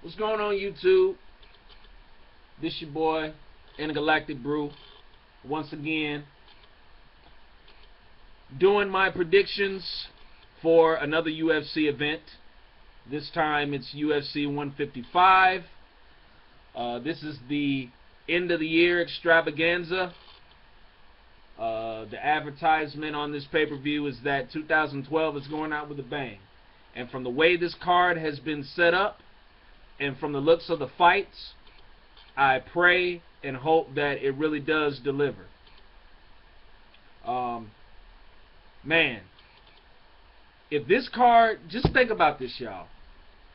What's going on, YouTube? This your boy, Intergalactic Brew, once again doing my predictions for another UFC event. This time it's UFC 155. This is the end of the year extravaganza. The advertisement on this pay-per-view is that 2012 is going out with a bang. And from the way this card has been set up, and from the looks of the fights, I pray and hope that it really does deliver. Man, if this card, just think about this, y'all.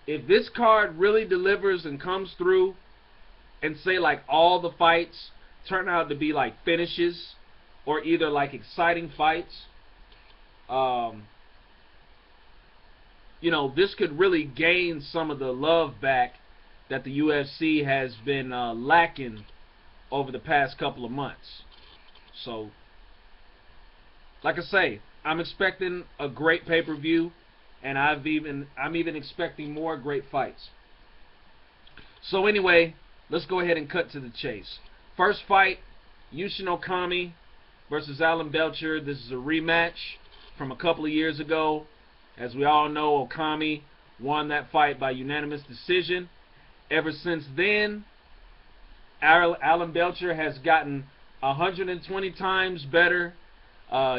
If this card really delivers and comes through, and say like all the fights turn out to be like finishes, or either like exciting fights, you know, this could really gain some of the love back that the UFC has been lacking over the past couple of months. So, like I say, I'm expecting a great pay-per-view, and I'm even expecting more great fights. So anyway, let's go ahead and cut to the chase. First fight, Yushin Okami versus Alan Belcher. This is a rematch from a couple of years ago. As we all know, Okami won that fight by unanimous decision. Ever since then, Alan Belcher has gotten 120 times better.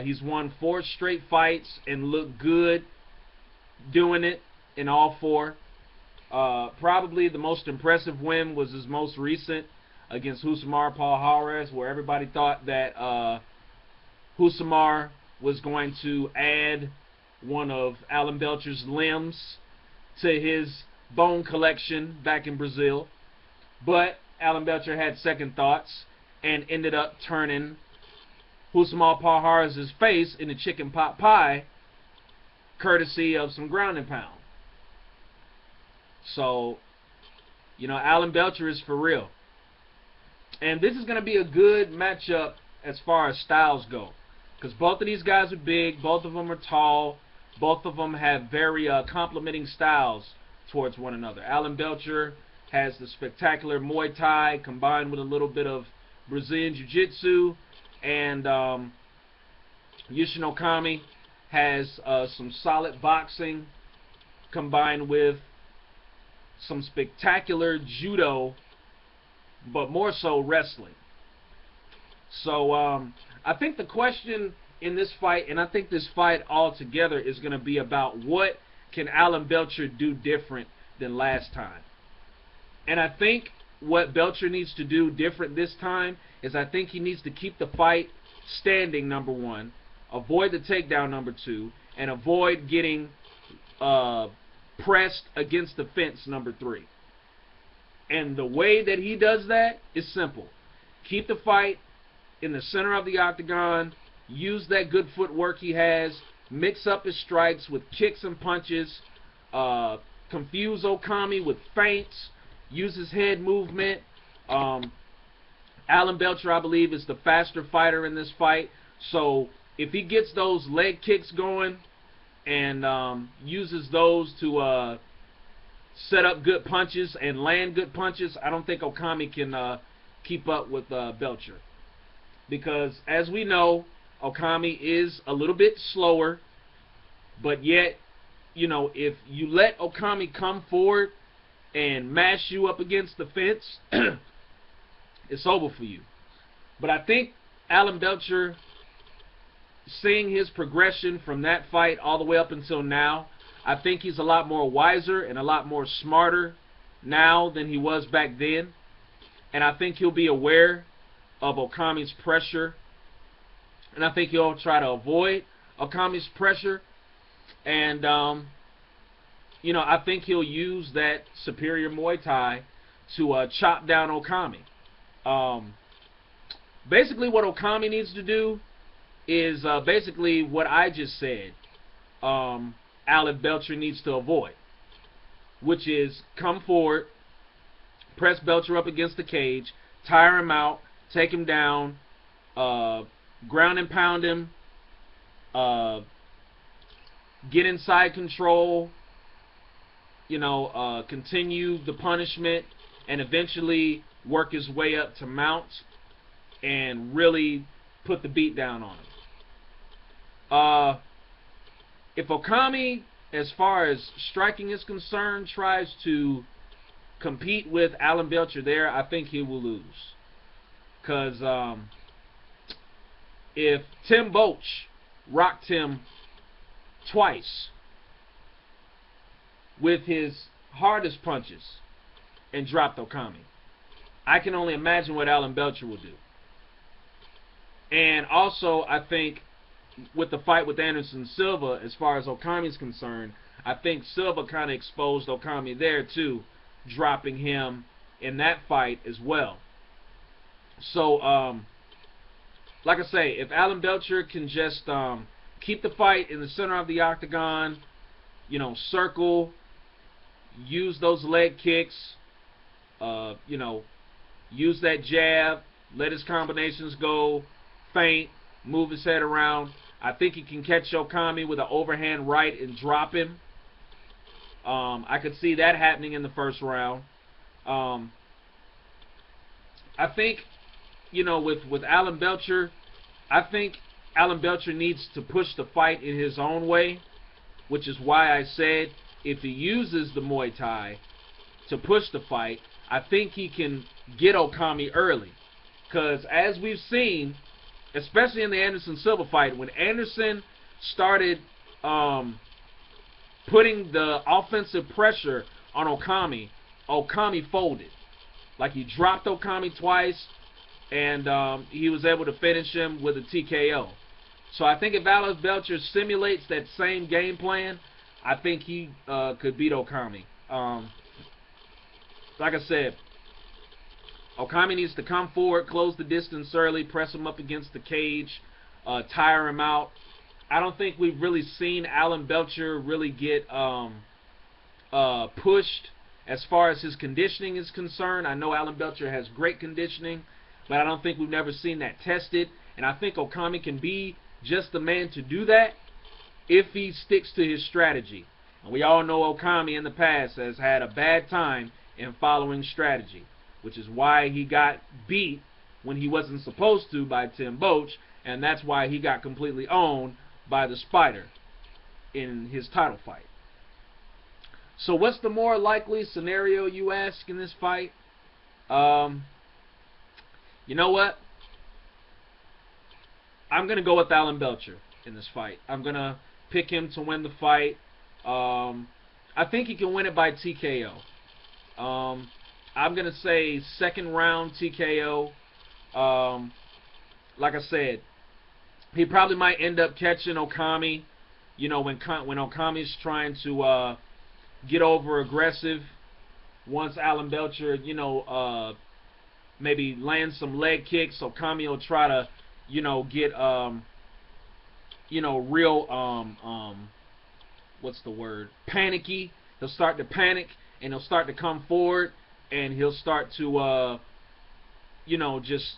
He's won 4 straight fights and looked good doing it in all 4. Probably the most impressive win was his most recent against Rousimar Palhares, where everybody thought that Rousimar was going to add one of Alan Belcher's limbs to his bone collection back in Brazil. But Alan Belcher had second thoughts and ended up turning Rousimar Palhares' face into chicken pot pie, courtesy of some ground and pound. So, you know, Alan Belcher is for real. And this is going to be a good matchup as far as styles go, because both of these guys are big, both of them are tall, both of them have very complementing styles towards one another. Alan Belcher has the spectacular Muay Thai combined with a little bit of Brazilian Jiu-Jitsu, and Yushin Okami has some solid boxing combined with some spectacular judo, but more so wrestling. So I think the question in this fight, and I think this fight altogether, is going to be about what can Alan Belcher do different than last time. And I think what Belcher needs to do different this time is I think he needs to keep the fight standing, number 1, avoid the takedown, number 2, and avoid getting pressed against the fence, number 3. And the way that he does that is simple. Keep the fight in the center of the octagon, use that good footwork he has, mix up his strikes with kicks and punches, confuse Okami with feints, use his head movement. Alan Belcher, I believe, is the faster fighter in this fight, so if he gets those leg kicks going and uses those to set up good punches and land good punches, I don't think Okami can keep up with Belcher. Because, as we know, Okami is a little bit slower, but yet, you know, if you let Okami come forward and mash you up against the fence, it's over for you. But I think Alan Belcher, seeing his progression from that fight all the way up until now, I think he's a lot more wiser and a lot more smarter now than he was back then. And I think he'll be aware of Okami's pressure, and I think he'll try to avoid Okami's pressure, and you know, I think he'll use that superior Muay Thai to chop down Okami. Basically what Okami needs to do is basically what I just said Alan Belcher needs to avoid, which is come forward, press Belcher up against the cage, tire him out, take him down, ground and pound him, get inside control, continue the punishment and eventually work his way up to mount and really put the beat down on him. If Okami, as far as striking is concerned, tries to compete with Alan Belcher there, I think he will lose. Because if Tim Boach rocked him twice with his hardest punches and dropped Okami, I can only imagine what Alan Belcher will do. And also, I think with the fight with Anderson Silva, as far as Okami's concerned, I think Silva kind of exposed Okami there too, dropping him in that fight as well. So, like I say, if Alan Belcher can just keep the fight in the center of the octagon, circle, use those leg kicks, use that jab, let his combinations go, feint, move his head around, I think he can catch Okami with an overhand right and drop him. I could see that happening in the first round. I think, with Alan Belcher, I think Alan Belcher needs to push the fight in his own way, which is why I said if he uses the Muay Thai to push the fight, I think he can get Okami early. Because as we've seen, especially in the Anderson Silva fight, when Anderson started putting the offensive pressure on Okami, Okami folded. Like, he dropped Okami twice, and he was able to finish him with a TKO. So I think if Alan Belcher simulates that same game plan, I think he could beat Okami. Like I said, Okami needs to come forward, close the distance early, press him up against the cage, tire him out. I don't think we've really seen Alan Belcher really get pushed as far as his conditioning is concerned. I know Alan Belcher has great conditioning, but I don't think we've never seen that tested. And I think Okami can be just the man to do that if he sticks to his strategy. And we all know Okami in the past has had a bad time in following strategy, which is why he got beat when he wasn't supposed to by Tim Boach, and that's why he got completely owned by the Spider in his title fight. So what's the more likely scenario, you ask, in this fight? You know what? I'm going to go with Alan Belcher in this fight. I'm going to pick him to win the fight. I think he can win it by TKO. I'm going to say second round TKO. Like I said, he probably might end up catching Okami, when Okami's trying to get over aggressive. Once Alan Belcher, maybe lands some leg kicks, Okami will try to, get, real, what's the word? Panicky. He'll start to panic, and he'll start to come forward, and he'll start to, just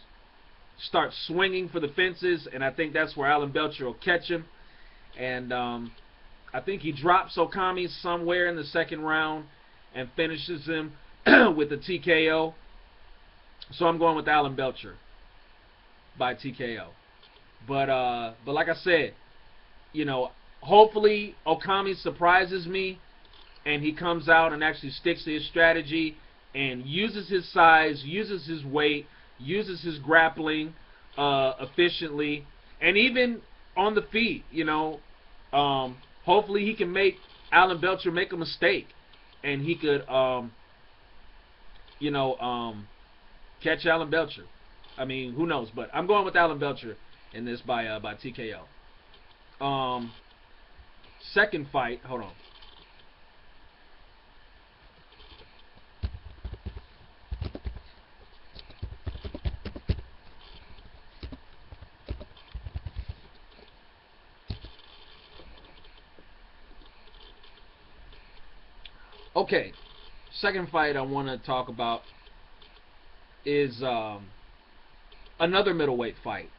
start swinging for the fences, and I think that's where Alan Belcher will catch him. And I think he drops Okami somewhere in the second round and finishes him with a TKO. So I'm going with Alan Belcher by TKO. But like I said, hopefully Okami surprises me and he comes out and actually sticks to his strategy and uses his size, uses his weight, uses his grappling efficiently, and even on the feet, hopefully he can make Alan Belcher make a mistake, and he could, catch Alan Belcher. I mean, who knows? But I'm going with Alan Belcher in this by TKO. Second fight, hold on. Okay, second fight I want to talk about is another middleweight fight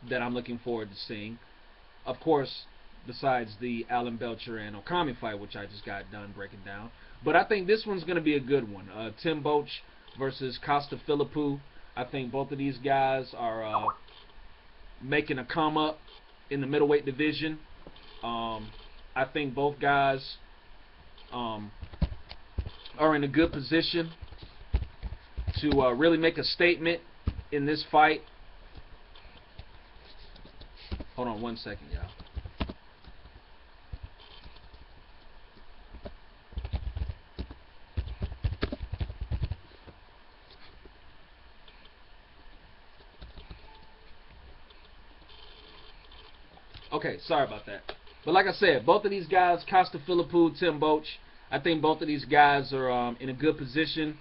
that I'm looking forward to seeing. Of course, besides the Alan Belcher and Okami fight, which I just got done breaking down. But I think this one's going to be a good one. Tim Boetsch versus Costa Philippou. I think both of these guys are making a come up in the middleweight division. I think both guys are in a good position to really make a statement in this fight. Hold on 1 second, y'all. Okay, sorry about that. But like I said, both of these guys, Costa Philippou, Tim Boetsch, I think both of these guys are in a good position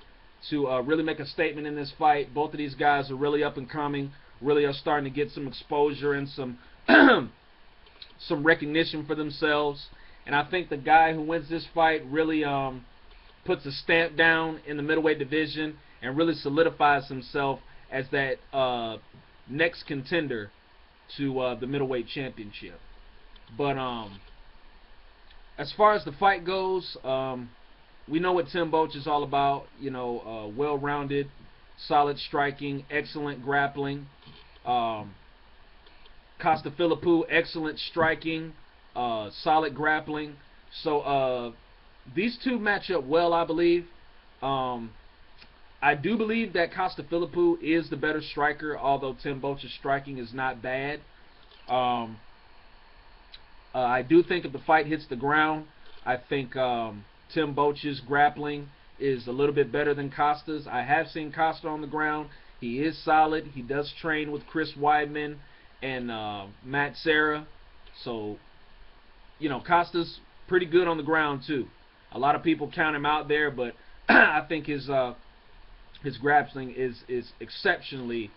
to really make a statement in this fight. Both of these guys are really up and coming, really are starting to get some exposure and some some recognition for themselves. And I think the guy who wins this fight really puts a stamp down in the middleweight division and really solidifies himself as that next contender to the middleweight championship. But as far as the fight goes, we know what Tim Boetsch is all about. You know, well-rounded, solid striking, excellent grappling. Costa Philippou, excellent striking, solid grappling. So these two match up well, I believe. I do believe that Costa Philippou is the better striker, although Tim Boetsch's striking is not bad. I do think if the fight hits the ground, I think Tim Boetsch's grappling is a little bit better than Costa's. I have seen Costa on the ground. He is solid. He does train with Chris Weidman and Matt Serra. So, you know, Costa's pretty good on the ground too. A lot of people count him out there, but I think his grappling is exceptionally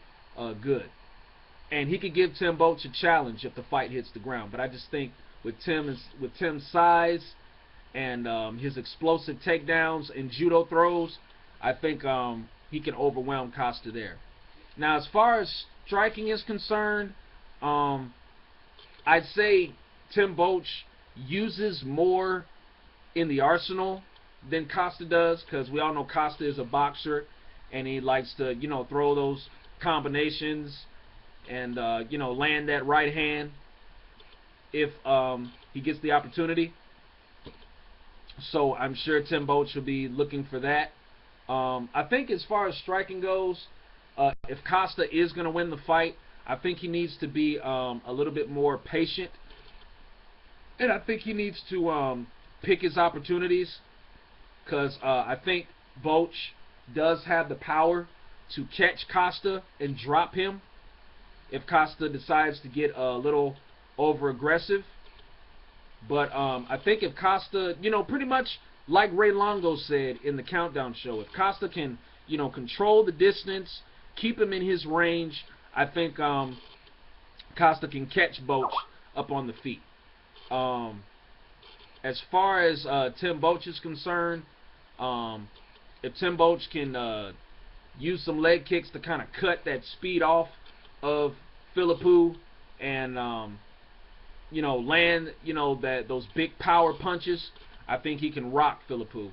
good. And he could give Tim Boetsch a challenge if the fight hits the ground. But I just think with Tim's size and his explosive takedowns and judo throws, I think he can overwhelm Costa there. Now, as far as striking is concerned, I'd say Tim Boetsch uses more in the arsenal than Costa does, because we all know Costa is a boxer and he likes to, you know, throw those combinations and you know, land that right hand if he gets the opportunity. So I'm sure Tim Boetsch will be looking for that. I think as far as striking goes, if Costa is going to win the fight, I think he needs to be a little bit more patient, and I think he needs to pick his opportunities, because I think Boetsch does have the power to catch Costa and drop him if Costa decides to get a little over aggressive. But I think if Costa, you know, pretty much like Ray Longo said in the Countdown show, if Costa can, you know, control the distance, keep him in his range, I think Costa can catch Boetsch up on the feet. As far as Tim Boetsch is concerned, if Tim Boetsch can use some leg kicks to kind of cut that speed off of Philippou and you know, land, you know, those big power punches, I think he can rock Philippou.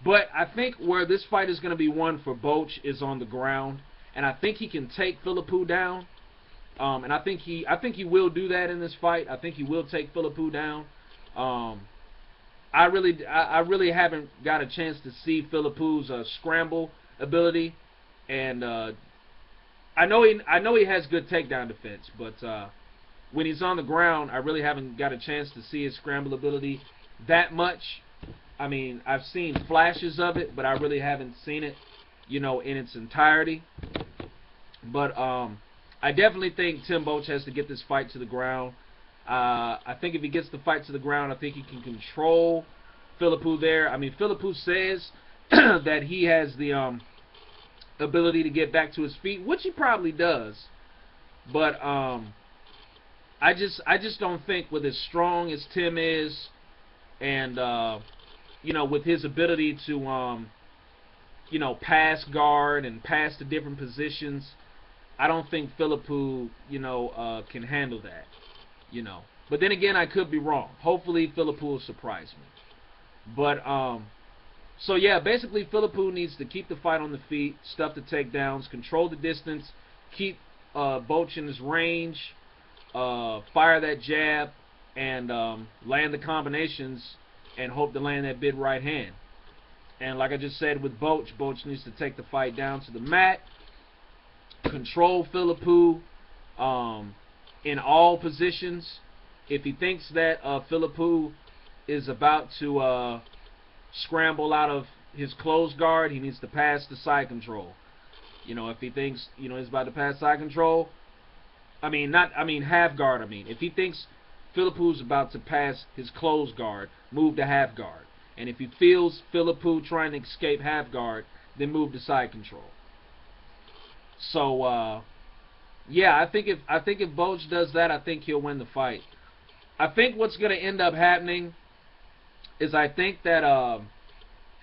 But I think where this fight is going to be won for Boetsch is on the ground, and I think he can take Philippou down. And I think he will do that in this fight. I think he will take Philippou down. I really haven't got a chance to see Philippou's scramble ability, and I know he has good takedown defense, but when he's on the ground, I really haven't got a chance to see his scramble ability that much. I mean, I've seen flashes of it, but I really haven't seen it, you know, in its entirety. But I definitely think Tim Boetsch has to get this fight to the ground. I think if he gets the fight to the ground, I think he can control Philippou there. I mean, Philippou says that he has the ability to get back to his feet, which he probably does. But I just don't think, with as strong as Tim is, and you know, with his ability to you know, pass guard and pass to different positions, I don't think Philippou, you know, can handle that. You know, But then again, I could be wrong. Hopefully, Philippou will surprise me. But, so yeah, basically, Philippou needs to keep the fight on the feet, stuff the takedowns, control the distance, keep Boach in his range, fire that jab, and land the combinations, and hope to land that big right hand. And like I just said with Boach needs to take the fight down to the mat, control Philippou in all positions. If he thinks that Philippou is about to scramble out of his closed guard, he needs to pass the side control. If he thinks, he's about to pass side control, half guard, if he thinks Philippou's about to pass his closed guard, move to half guard. And if he feels Philippou trying to escape half guard, then move to side control. So, yeah, I think if Boach does that, I think he'll win the fight. I think what's going to end up happening is I think that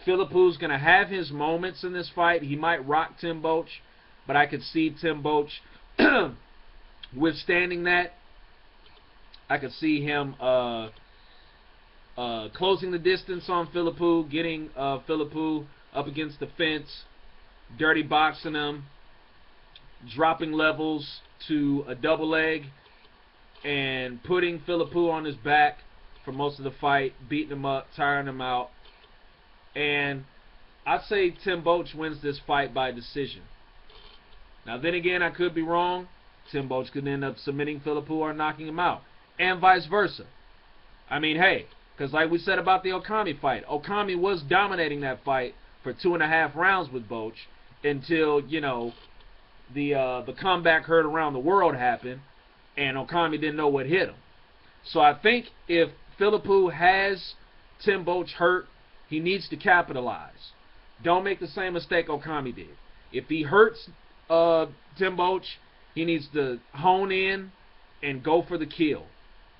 Philippou's going to have his moments in this fight. He might rock Tim Boach, but I could see Tim Boach withstanding that. I could see him closing the distance on Philippou, getting Philippou up against the fence, dirty boxing him, dropping levels to a double leg, and putting Philippou on his back for most of the fight, beating him up, tiring him out. And I'd say Tim Boach wins this fight by decision. Now then again, I could be wrong. Tim Boach could end up submitting Philippou or knocking him out, and vice versa. Hey, because like we said about the Okami fight, Okami was dominating that fight for 2.5 rounds with Boach until, the comeback heard around the world happened, and Okami didn't know what hit him. So I think if Philippou has Tim Boach hurt, he needs to capitalize. Don't make the same mistake Okami did. If he hurts Tim Boach, he needs to hone in and go for the kill.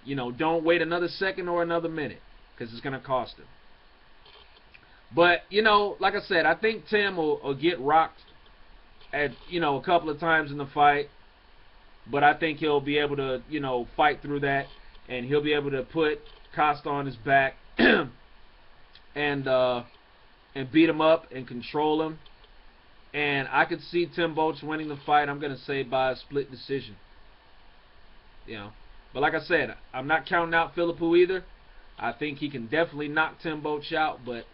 Don't wait another second or another minute, because it's going to cost him. But, like I said, I think Tim will get rocked at, a couple of times in the fight. But I think he'll be able to, fight through that. And he'll be able to put Costa on his back and beat him up and control him. And I could see Tim Boach winning the fight, I'm going to say by a split decision. But like I said, I'm not counting out Philippou either. I think he can definitely knock Tim Boach out, but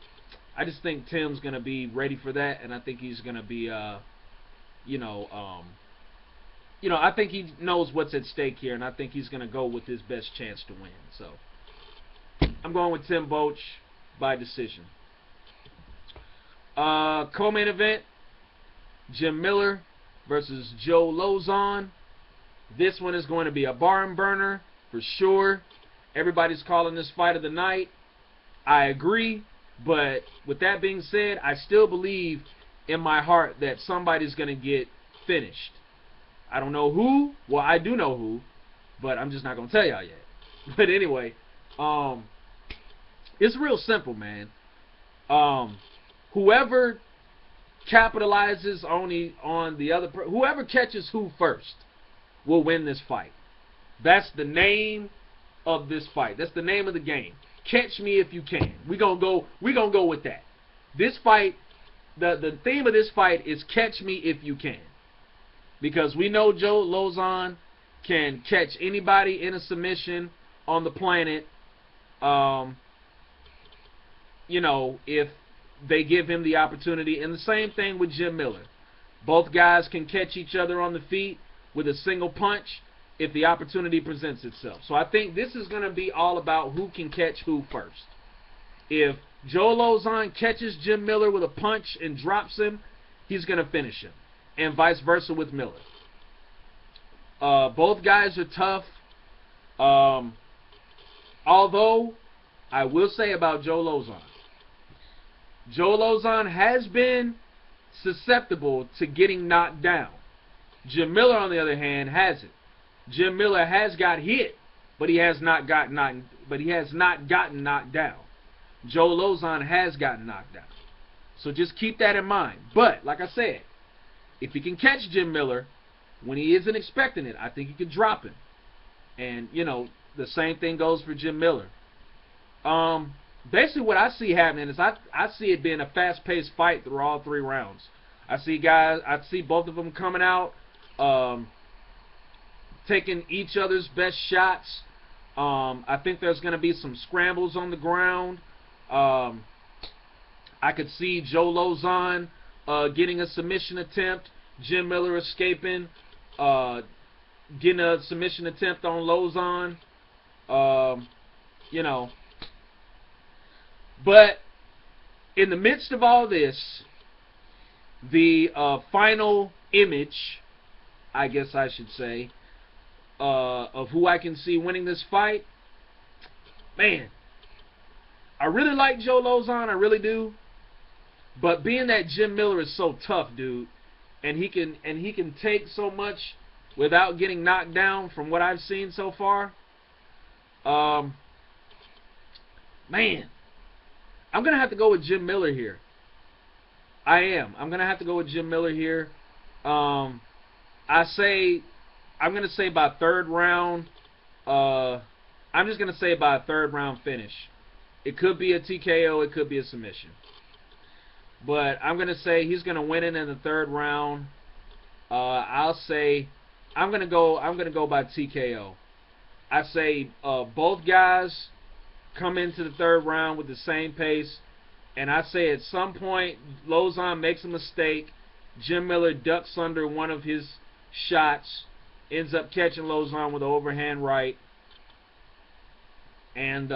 I just think Tim's going to be ready for that, and I think he's going to be, I think he knows what's at stake here, and I think he's going to go with his best chance to win. So, I'm going with Tim Boach by decision. Co-main event, Jim Miller versus Joe Lauzon. This one is going to be a barn burner for sure. Everybody's calling this fight of the night. I agree, but with that being said, I still believe in my heart that somebody's going to get finished. I don't know who. Well, I do know who, but I'm just not going to tell y'all yet. But anyway, it's real simple, man. Whoever capitalizes on the other, whoever catches who first will win this fight. That's the name of this fight. That's the name of the game. Catch me if you can. We're gonna go with that. This fight, the theme of this fight is catch me if you can. Because we know Joe Lauzon can catch anybody in a submission on the planet. If they give him the opportunity. And the same thing with Jim Miller. Both guys can catch each other on the feet with a single punch if the opportunity presents itself. So I think this is going to be all about who can catch who first. If Joe Lauzon catches Jim Miller with a punch and drops him, he's going to finish him. And vice versa with Miller. Both guys are tough. Although, I will say about Joe Lauzon. Joe Lauzon has been susceptible to getting knocked down. Jim Miller, on the other hand, hasn't. Jim Miller has got hit, but he has not gotten knocked down. Joe Lauzon has gotten knocked down. So just keep that in mind. But, like I said, if he can catch Jim Miller when he isn't expecting it, I think he could drop him. And, the same thing goes for Jim Miller. Basically what I see happening is I see it being a fast-paced fight through all 3 rounds. I see both of them coming out, taking each other's best shots. I think there's going to be some scrambles on the ground. I could see Joe Lauzon getting a submission attempt, Jim Miller escaping, getting a submission attempt on Lauzon. You know. But in the midst of all this, the final image, I guess I should say, of who I can see winning this fight, man, I really like Joe Lauzon, I really do. But being that Jim Miller is so tough, dude, and he can take so much without getting knocked down from what I've seen so far, man, I'm gonna have to go with Jim Miller here. I am. I'm gonna have to go with Jim Miller here. I'm gonna say by 3rd round. I'm just gonna say by a 3rd round finish. It could be a TKO. It could be a submission. But I'm gonna say he's gonna win it in the 3rd round. I'll say I'm gonna go by TKO. I say both guys come into the 3rd round with the same pace, and I say at some point Lauzon makes a mistake, Jim Miller ducks under one of his shots, ends up catching Lauzon with an overhand right, and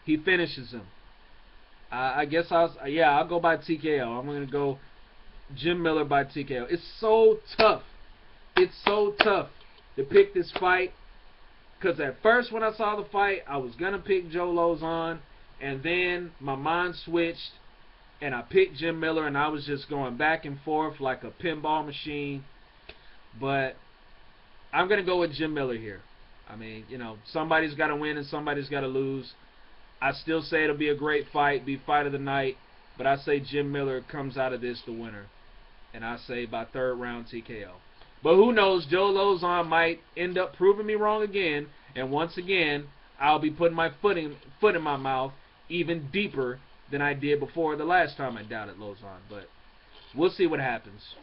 he finishes him. I guess I'll go by TKO. I'm gonna go Jim Miller by TKO. It's so tough. It's so tough to pick this fight. Because at first when I saw the fight, I was going to pick Joe Lauzon, and then my mind switched, and I picked Jim Miller, and I was just going back and forth like a pinball machine. But I'm going to go with Jim Miller here. I mean, you know, somebody's got to win and somebody's got to lose. I still say it'll be a great fight, be fight of the night, but I say Jim Miller comes out of this the winner. And I say by 3rd round TKO. But who knows, Joe Lauzon might end up proving me wrong again, and once again, I'll be putting my foot in my mouth even deeper than I did before the last time I doubted Lauzon. But we'll see what happens.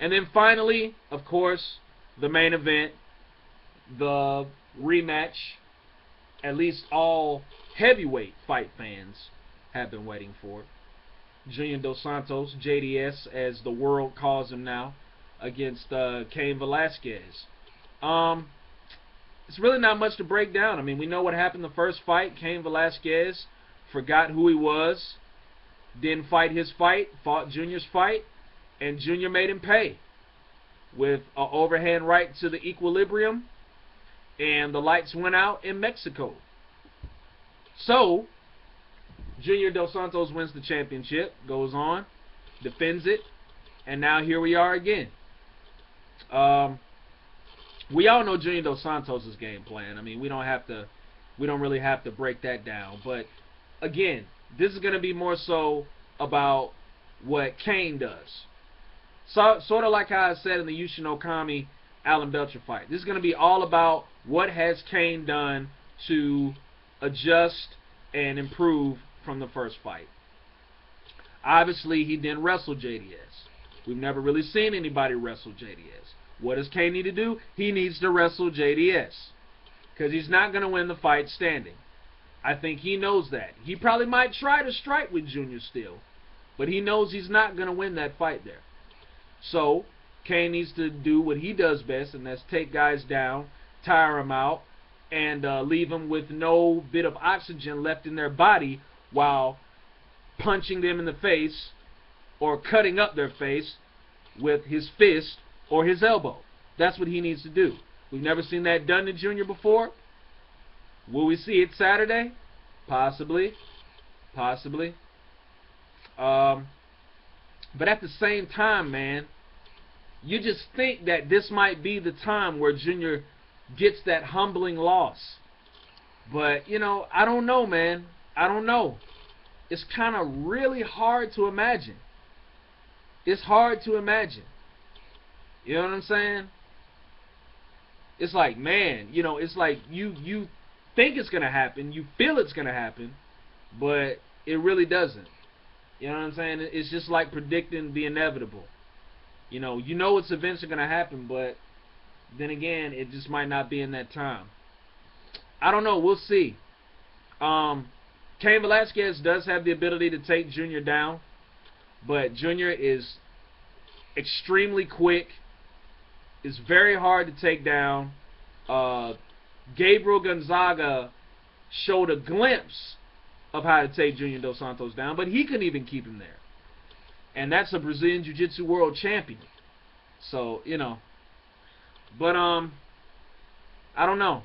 And then finally, of course, the main event, the rematch, at least all heavyweight fight fans have been waiting for. Junior Dos Santos, JDS, as the world calls him now, against Cain Velasquez. It's really not much to break down. I mean, we know what happened the first fight. Cain Velasquez forgot who he was, didn't fight his fight, fought Junior's fight, and Junior made him pay with an overhand right to the equilibrium, and the lights went out in Mexico. So, Junior Dos Santos wins the championship, goes on, defends it, and now here we are again. We all know Junior Dos Santos' game plan. I mean, we don't really have to break that down. But again, this is going to be more so about what Cain does. So, sort of like how I said in the Yushin Okami Alan Belcher fight. This is going to be all about what has Cain done to adjust and improve from the first fight. Obviously, he didn't wrestle JDS. We've never really seen anybody wrestle JDS. What does Cain need to do? He needs to wrestle JDS. Because he's not going to win the fight standing. I think he knows that. He probably might try to strike with Junior still. But he knows he's not going to win that fight there. So, Cain needs to do what he does best, and that's take guys down, tire them out, and leave them with no bit of oxygen left in their body while punching them in the face or cutting up their face with his fist or his elbow. That's what he needs to do. We've never seen that done to Junior before. Will we see it Saturday? Possibly. Possibly. But at the same time, man, you just think that this might be the time where Junior gets that humbling loss. But, you know, I don't know, man. I don't know. It's kind of really hard to imagine. It's hard to imagine. You know what I'm saying? it's like, man, you know, it's like you think it's gonna happen, you feel it's gonna happen, but it really doesn't. You know what I'm saying? It's just like predicting the inevitable. You know its events are gonna happen, but then again, it just might not be in that time. I don't know. We'll see. Cain Velasquez does have the ability to take Junior down, but Junior is extremely quick. Is very hard to take down. Gabriel Gonzaga showed a glimpse of how to take Junior Dos Santos down, but he couldn't even keep him there. And that's a Brazilian Jiu-Jitsu world champion. So, you know. But, I don't know.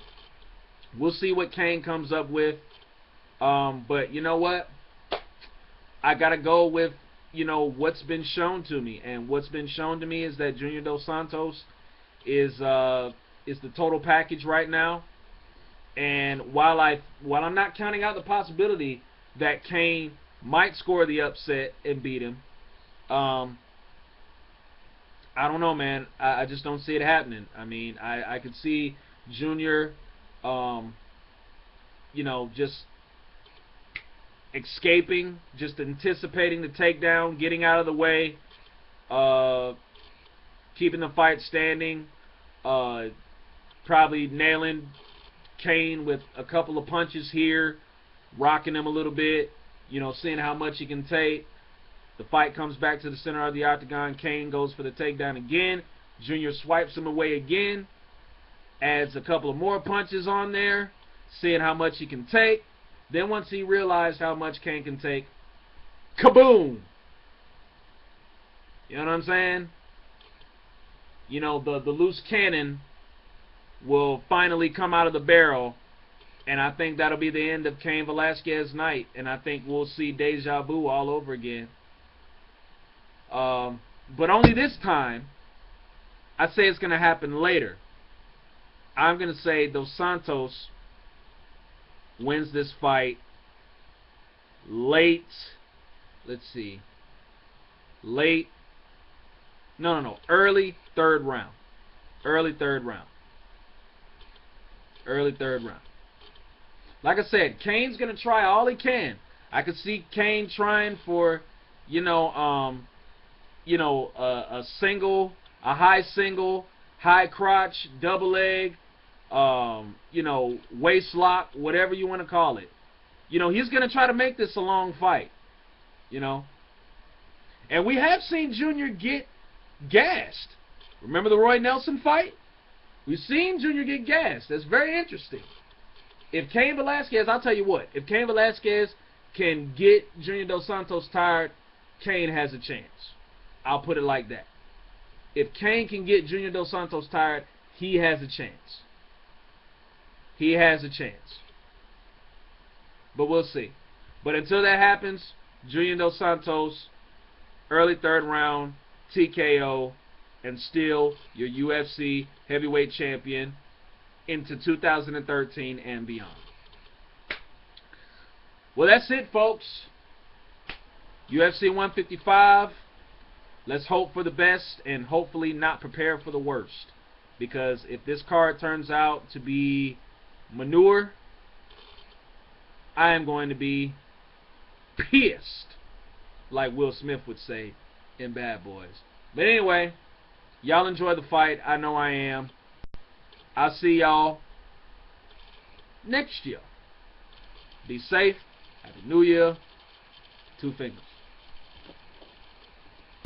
We'll see what Cain comes up with. But, you know what? I got to go with, you know, what's been shown to me. And what's been shown to me is that Junior Dos Santos is the total package right now. And while I'm not counting out the possibility that Cain might score the upset and beat him, I don't know, man. I just don't see it happening. I mean, I could see Junior, you know, just escaping, just anticipating the takedown, getting out of the way, keeping the fight standing, probably nailing Cain with a couple of punches here, rocking him a little bit, you know, seeing how much he can take. The fight comes back to the center of the octagon. Cain goes for the takedown again. Junior swipes him away again, adds a couple of more punches on there, seeing how much he can take. Then once he realized how much Cain can take, kaboom! You know what I'm saying? You know, the loose cannon will finally come out of the barrel, and I think that'll be the end of Cain Velasquez's night, and I think we'll see deja vu all over again. But only this time, I'd say it's going to happen later. I'm going to say Dos Santos wins this fight late, let's see, early third round. Early third round. Like I said, Cain's going to try all he can. I could see Cain trying for, a single, a high single, high crotch, double leg, waist lock, whatever you want to call it. He's going to try to make this a long fight, And we have seen Junior get gassed. Remember the Roy Nelson fight? We've seen Junior get gassed. That's very interesting. If Cain Velasquez, I'll tell you what, if Cain Velasquez can get Junior Dos Santos tired, Cain has a chance. I'll put it like that. If Cain can get Junior Dos Santos tired, he has a chance. He has a chance. But we'll see. But until that happens, Junior Dos Santos, early third round, TKO, and still your UFC heavyweight champion into 2013 and beyond. Well, that's it, folks. UFC 155. Let's hope for the best and hopefully not prepare for the worst. Because if this card turns out to be manure, I am going to be pissed, like Will Smith would say in Bad Boys. But anyway, y'all enjoy the fight. I know I am. I'll see y'all next year. Be safe. Happy New Year. 2 fingers.